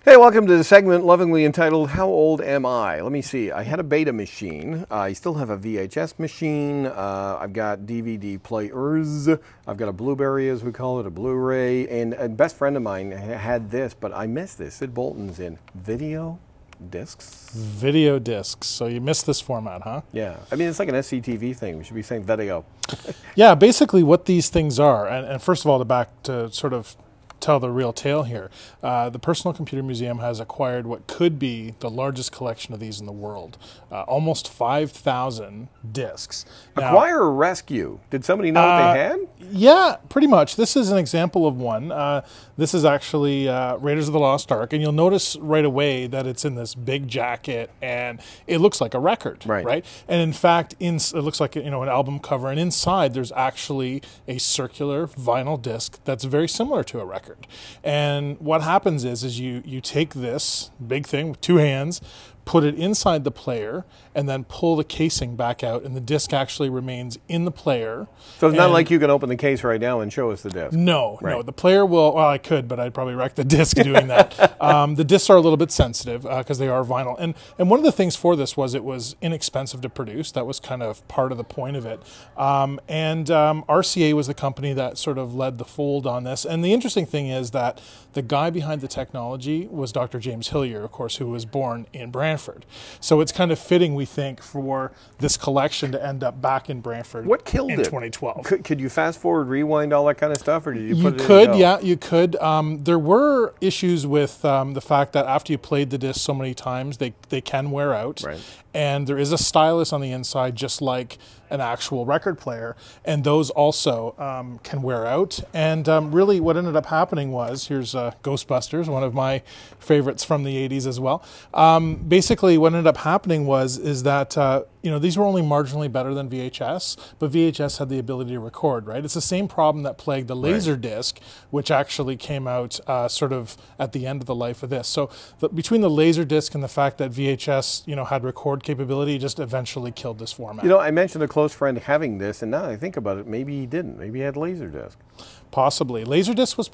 Hey, welcome to the segment lovingly entitled, How Old Am I? Let me see. I had a beta machine. I still have a VHS machine. I've got DVD players. I've got a Blueberry, as we call it, a Blu-ray. And a best friend of mine had this, but I missed this. Sid Bolton's in video discs. Video discs. So you missed this format, huh? Yeah. I mean, it's like an SCTV thing. We should be saying video. Yeah, basically what these things are, and first of all, to sort of tell the real tale here. The Personal Computer Museum has acquired what could be the largest collection of these in the world. Almost 5,000 discs. Acquire or rescue? Did somebody know what they had? Yeah, pretty much. This is an example of one. This is actually Raiders of the Lost Ark, and you'll notice right away that it's in this big jacket, and it looks like a record, right? And in fact, it looks like an album cover, and inside there's actually a circular vinyl disc that's very similar to a record. And what happens is you take this big thing with two hands, put it inside the player, and then pull the casing back out, and the disc actually remains in the player. So it's not like you can open the case right now and show us the disc. No. The player will, well, I could, but I'd probably wreck the disc doing that. The discs are a little bit sensitive because they are vinyl. And one of the things for this was it was inexpensive to produce. That was kind of part of the point of it. RCA was the company that sort of led the fold on this. And the interesting thing is that the guy behind the technology was Dr. James Hillier, of course, who was born in Brantford. So it's kind of fitting, we think, for this collection to end up back in Brantford. What killed in it? 2012. Could you fast forward, rewind, all that kind of stuff, or did you put it in? You could, yeah, you could. There were issues with the fact that after you played the disc so many times, they can wear out. Right. And there is a stylus on the inside, just like an actual record player, and those also can wear out. And really what ended up happening was, here's Ghostbusters, one of my favorites from the 80s as well. Basically what ended up happening is that these were only marginally better than VHS, but VHS had the ability to record, right? It's the same problem that plagued the Laserdisc, which actually came out sort of at the end of the life of this. So between the Laserdisc and the fact that VHS, had record capability, just eventually killed this format. I mentioned a close friend having this, and now that I think about it, maybe he didn't. Maybe he had Laserdisc. Possibly. Laserdisc was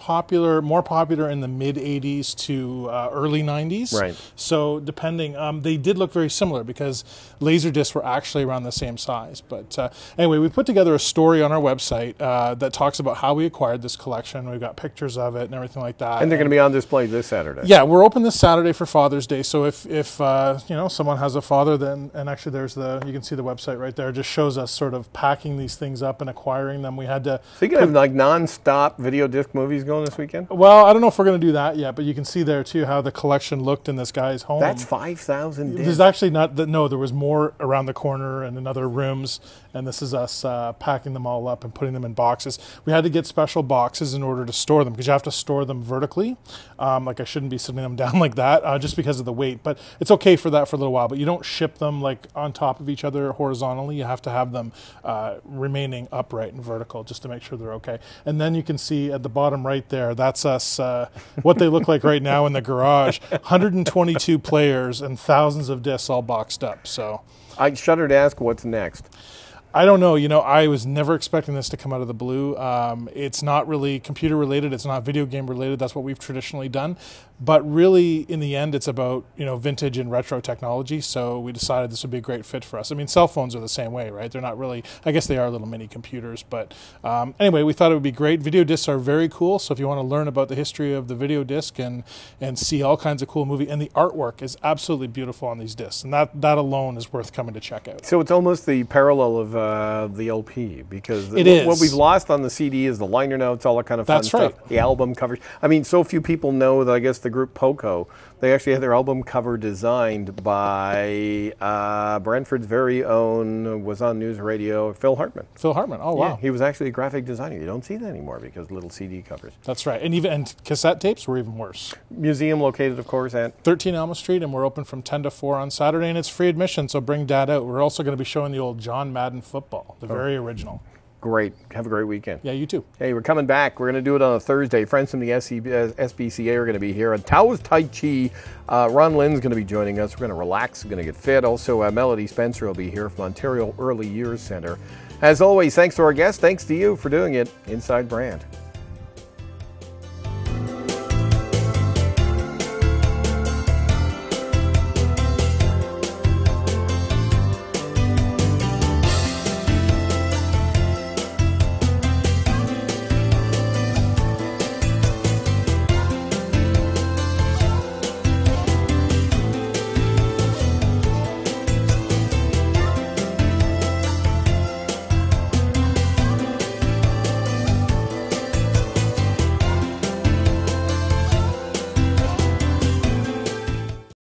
more popular in the mid-'80s to early 90s. Right. So depending, they did look very similar because Laserdiscs were actually around the same size. But anyway, we put together a story on our website that talks about how we acquired this collection. We've got pictures of it and everything like that. And they're going to be on display this Saturday. Yeah, we're open this Saturday for Father's Day. So if someone has a father, then, and actually you can see the website right there, it just shows us sort of packing these things up and acquiring them. We had to... So you can have like non-stop video disc movies going this weekend? Well, I don't know if we're going to do that yet, but you can see there too how the collection looked in this guy's home. That's 5,000 discs. There's actually no, there was more around the corner and in other rooms, and this is us packing them all up and putting them in boxes. We had to get special boxes in order to store them because you have to store them vertically. Like I shouldn't be sitting them down like that just because of the weight, but it's okay for that for a little while, but you don't ship them like on top of each other horizontally. You have to have them remaining upright and vertical just to make sure they're okay. And then you can see at the bottom right there, that's us, what they look like right now in the garage. 122 players and thousands of discs all boxed up. So I shudder to ask what's next. I don't know. I was never expecting this to come out of the blue. It's not really computer related. It's not video game related. That's what we've traditionally done. But really, in the end, it's about, vintage and retro technology. So we decided this would be a great fit for us. I mean, cell phones are the same way, right? They're not really, I guess they are little mini computers. But anyway, we thought it would be great. Video discs are very cool. So if you want to learn about the history of the video disc and see all kinds of cool movie, and the artwork is absolutely beautiful on these discs. And that alone is worth coming to check out. So it's almost the parallel of the LP, because is. What we've lost on the CD is the liner notes, all that kind of fun stuff. The album covers. I mean, so few people know that I guess the group Poco, they actually had their album cover designed by Brantford's very own, was on news radio, Phil Hartman. Phil Hartman, oh wow. Yeah, he was actually a graphic designer. You don't see that anymore because little CD covers. That's right, and cassette tapes were even worse. Museum located, of course, at 13 Elm Street, and we're open from 10 to 4 on Saturday, and it's free admission, so bring Dad out. We're also going to be showing the old John Madden football, the very original. Great. Have a great weekend. Yeah, you too. Hey, we're coming back. We're going to do it on a Thursday. Friends from the SBCA are going to be here. And Taoist Tai Chi, Ron Lynn's going to be joining us. We're going to relax. We're going to get fit. Also, Melody Spencer will be here from Ontario Early Years Centre. As always, thanks to our guests. Thanks to you for doing it inside Brant.